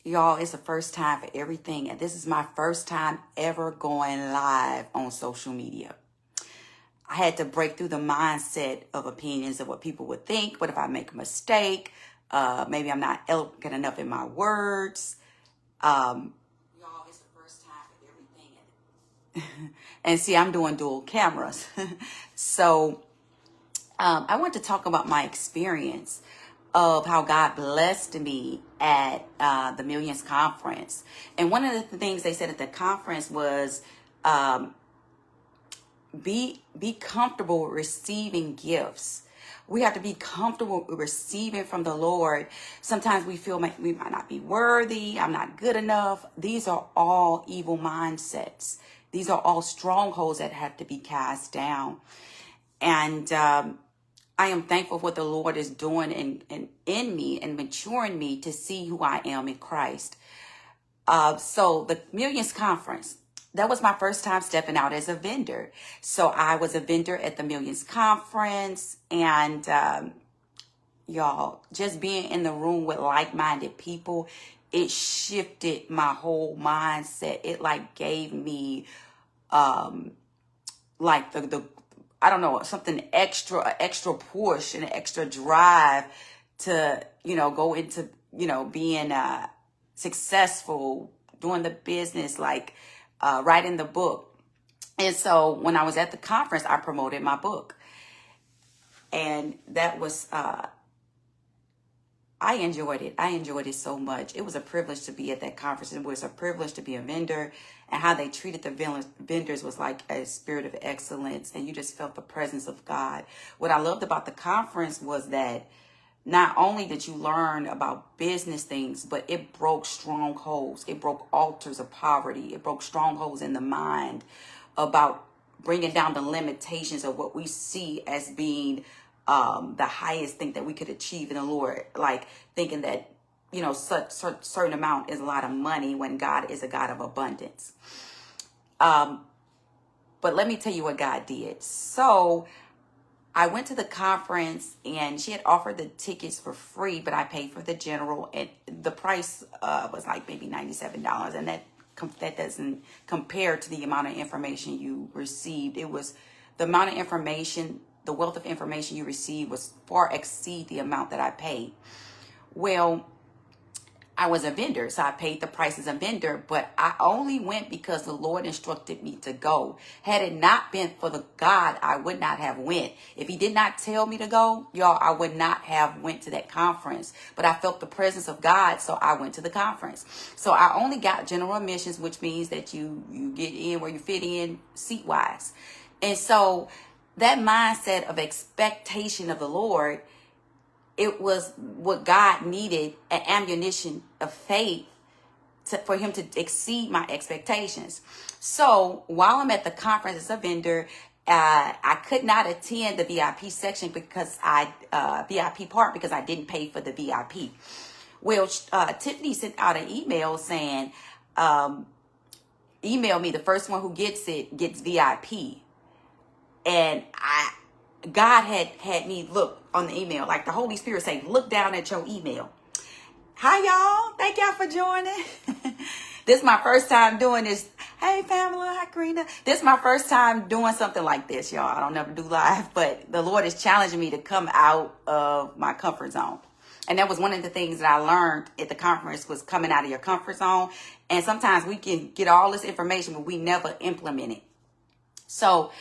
Y'all, it's the first time for everything, and this is my first time ever going live on social media. I had to break through the mindset of opinions of what people would think. What if I make a mistake? Maybe I'm not eloquent enough in my words. Y'all, it's the first time for everything. And see, I'm doing dual cameras. So I want to talk about my experience of how God blessed me at the Millions Conference. And one of the things they said at the conference was be comfortable receiving gifts. We have to be comfortable receiving from the Lord. Sometimes we feel like we might not be worthy. I'm not good enough. These are all evil mindsets. These are all strongholds that have to be cast down. And I am thankful for what the Lord is doing in me and maturing me to see who I am in Christ. So the Millions Conference, that was my first time stepping out as a vendor. So I was a vendor at the Millions Conference, and y'all, just being in the room with like-minded people, it shifted my whole mindset. It like gave me like the I don't know, something extra, an extra push and an extra drive to, go into, being successful, doing the business, like writing the book. And so when I was at the conference, I promoted my book. And that was, I enjoyed it. I enjoyed it so much. It was a privilege to be at that conference. It was a privilege to be a vendor, and how they treated the vendors was like a spirit of excellence, and you just felt the presence of God. What I loved about the conference was that not only did you learn about business things, but it broke strongholds. It broke altars of poverty. It broke strongholds in the mind about bringing down the limitations of what we see as being the highest thing that we could achieve in the Lord, like thinking that, such certain amount is a lot of money when God is a God of abundance. But let me tell you what God did. So I went to the conference, and she had offered the tickets for free, but I paid for the general, and the price was like maybe $97, and that doesn't compare to the amount of information you received. It was the amount of information, the wealth of information you received was far exceed the amount that I paid. Well, I was a vendor, so I paid the price as a vendor, but I only went because the Lord instructed me to go. Had it not been for the God, I would not have went. If he did not tell me to go, y'all, I would not have went to that conference. But I felt the presence of God, so I went to the conference. So I only got general admissions, which means that you get in where you fit in seat-wise. And so that mindset of expectation of the Lord, it was what God needed, an ammunition of faith for him to exceed my expectations. So while I'm at the conference as a vendor, I could not attend the VIP section because VIP part because I didn't pay for the VIP. Well, Tiffany sent out an email saying, email me, the first one who gets it gets VIP. And God had me look on the email, like the Holy Spirit saying, look down at your email. Hi, y'all. Thank y'all for joining. This is my first time doing this. Hey, Pamela. Hi, Karina. This is my first time doing something like this, y'all. I don't never do live, but the Lord is challenging me to come out of my comfort zone. And that was one of the things that I learned at the conference was coming out of your comfort zone. And sometimes we can get all this information, but we never implement it. So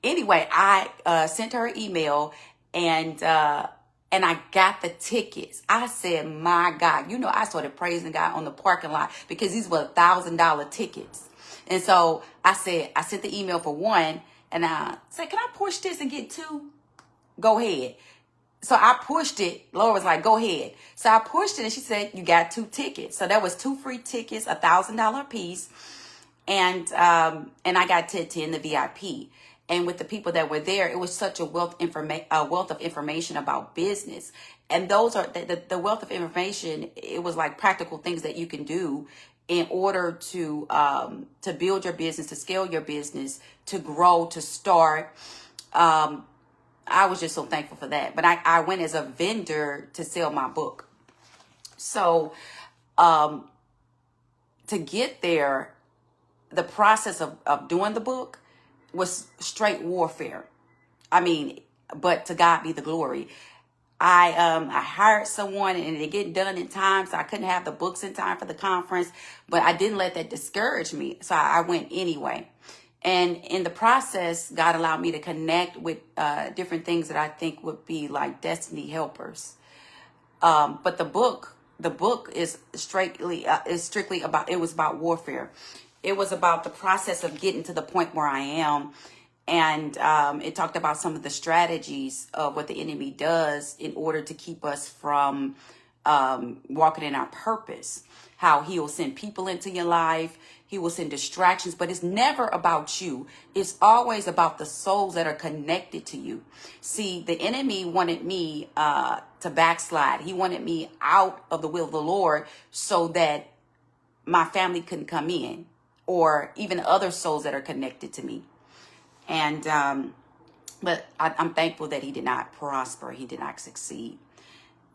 anyway, I sent her an email, and I got the tickets. I said, my God, I started praising God on the parking lot because these were $1,000 tickets. And so I sent the email for one, and I said, can I push this and get two? Go ahead. So I pushed it. Laura was like, go ahead. So I pushed it, and she said, you got two tickets. So that was two free tickets, $1,000 a piece. And I got to attend the VIP. And with the people that were there, it was such a wealth of information about business. And those are the wealth of information. It was like practical things that you can do in order to build your business, to scale your business, to grow, to start. I was just so thankful for that. But I went as a vendor to sell my book. So to get there, the process of doing the book was straight warfare. I mean, but to God be the glory. I hired someone and it get done in time, so I couldn't have the books in time for the conference, but I didn't let that discourage me. So I went anyway. And in the process, God allowed me to connect with different things that I think would be like destiny helpers. But the book is strictly about, it was about warfare. It was about the process of getting to the point where I am. And it talked about some of the strategies of what the enemy does in order to keep us from walking in our purpose. How he will send people into your life. He will send distractions, but it's never about you. It's always about the souls that are connected to you. See, the enemy wanted me to backslide. He wanted me out of the will of the Lord so that my family couldn't come in, or even other souls that are connected to me. And, but I'm thankful that he did not prosper. He did not succeed.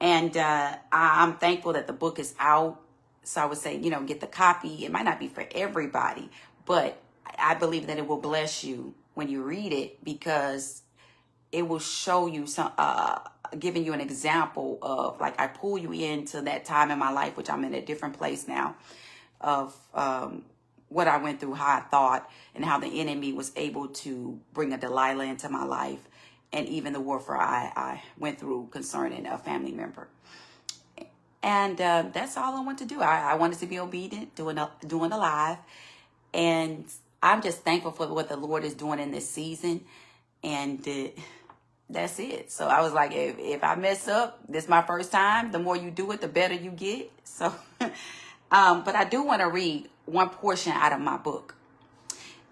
And I'm thankful that the book is out. So I would say, get the copy. It might not be for everybody, but I believe that it will bless you when you read it, because it will show you some, giving you an example of, like, I pull you into that time in my life, which I'm in a different place now, of what I went through, how I thought, and how the enemy was able to bring a Delilah into my life, and even the warfare I went through concerning a family member. And that's all I want to do. I wanted to be obedient, doing a live. And I'm just thankful for what the Lord is doing in this season. And that's it. So I was like, if I mess up, this is my first time. The more you do it, the better you get. So, but I do want to read one portion out of my book.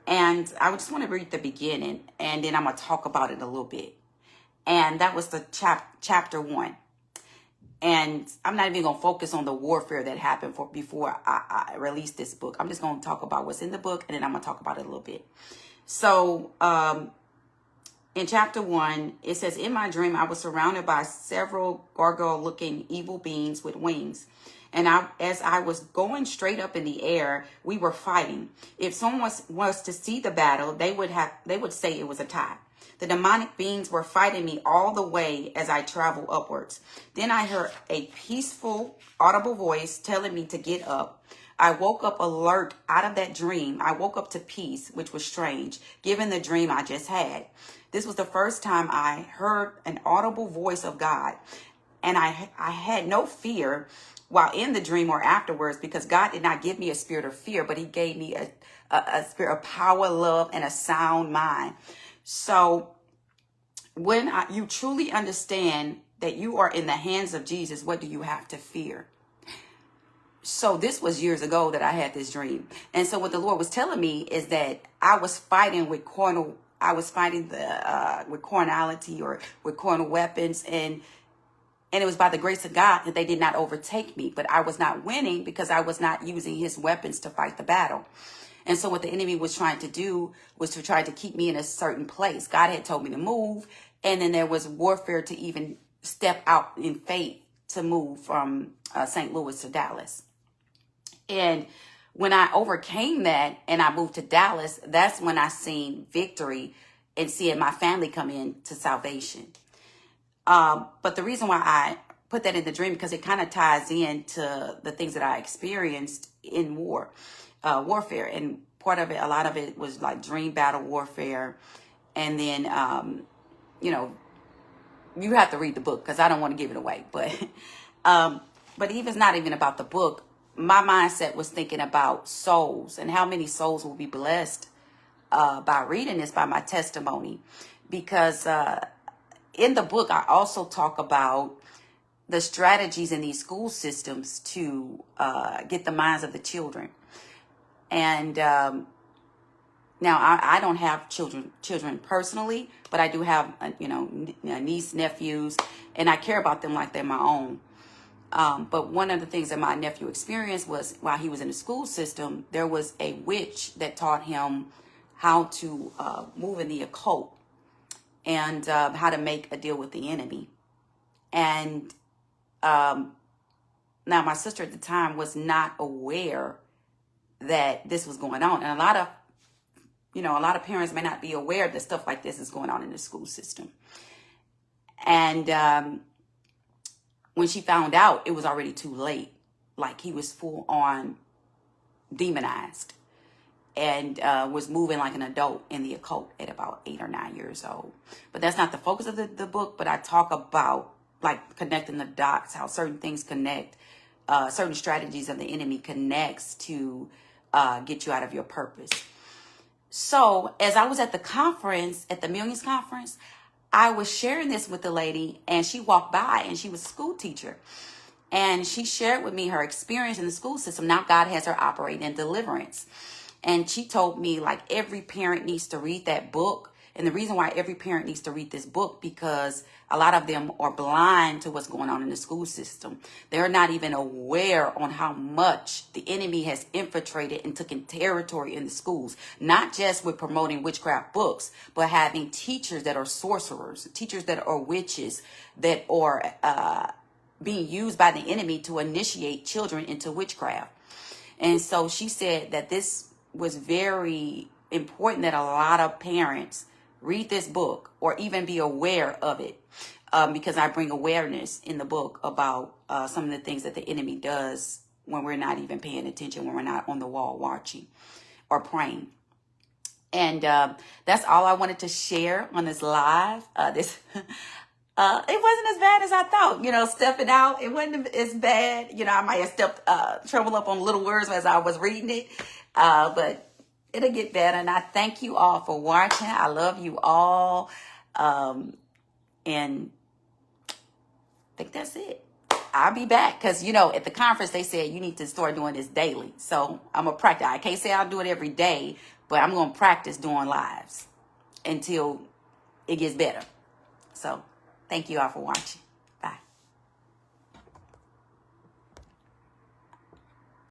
And I just want to read the beginning, and then I'm going to talk about it a little bit. And that was the chapter 1. And I'm not even going to focus on the warfare that happened before I released this book. I'm just going to talk about what's in the book, and then I'm going to talk about it a little bit. So in chapter 1, it says, in my dream, I was surrounded by several gargoyle-looking evil beings with wings. And as I was going straight up in the air, we were fighting. If someone was to see the battle, they would say it was a tie. The demonic beings were fighting me all the way as I traveled upwards. Then I heard a peaceful, audible voice telling me to get up. I woke up alert out of that dream. I woke up to peace, which was strange, given the dream I just had. This was the first time I heard an audible voice of God. And I had no fear while in the dream or afterwards, because God did not give me a spirit of fear, but he gave me a spirit of power, love, and a sound mind. So when you truly understand that you are in the hands of Jesus, what do you have to fear? So this was years ago that I had this dream. And so what the Lord was telling me is that I was fighting with carnality or with carnal weapons, and it was by the grace of God that they did not overtake me. But I was not winning because I was not using his weapons to fight the battle. And so what the enemy was trying to do was to try to keep me in a certain place. God had told me to move. And then there was warfare to even step out in faith to move from St. Louis to Dallas. And when I overcame that and I moved to Dallas, that's when I seen victory and seeing my family come into salvation. But the reason why I put that in the dream, because it kind of ties into the things that I experienced in warfare. And part of it, a lot of it was like dream battle warfare. And then, you have to read the book because I don't want to give it away. But even it's not even about the book. My mindset was thinking about souls and how many souls will be blessed by reading this, by my testimony. Because in the book, I also talk about the strategies in these school systems to get the minds of the children. And now I don't have children personally, but I do have, niece, nephews, and I care about them like they're my own. But one of the things that my nephew experienced was while he was in the school system, there was a witch that taught him how to move in the occult and how to make a deal with the enemy. And now my sister at the time was not aware that this was going on. And a lot of parents may not be aware that stuff like this is going on in the school system. And when she found out, it was already too late. Like, he was full on demonized and was moving like an adult in the occult at about 8 or 9 years old. But that's not the focus of the book. But I talk about, like, connecting the dots, how certain things connect, certain strategies of the enemy connects to get you out of your purpose. So as I was at the conference, at the Millions Conference, I was sharing this with the lady, and she walked by, and she was a school teacher. And she shared with me her experience in the school system. Now God has her operating in deliverance. And she told me, like, every parent needs to read that book. And the reason why every parent needs to read this book, because a lot of them are blind to what's going on in the school system. They're not even aware on how much the enemy has infiltrated and taken territory in the schools, not just with promoting witchcraft books, but having teachers that are sorcerers, teachers that are witches, that are being used by the enemy to initiate children into witchcraft. And so she said that this was very important, that a lot of parents read this book or even be aware of it, because I bring awareness in the book about some of the things that the enemy does when we're not even paying attention, when we're not on the wall watching or praying. And that's all I wanted to share on this live. It wasn't as bad as I thought, stepping out. It wasn't as bad. I might have trouble up on little words as I was reading it. But it'll get better. And I thank you all for watching. I love you all. And I think that's it. I'll be back. Because, at the conference, they said you need to start doing this daily. So I'm going to practice. I can't say I'll do it every day, but I'm going to practice doing lives until it gets better. So thank you all for watching.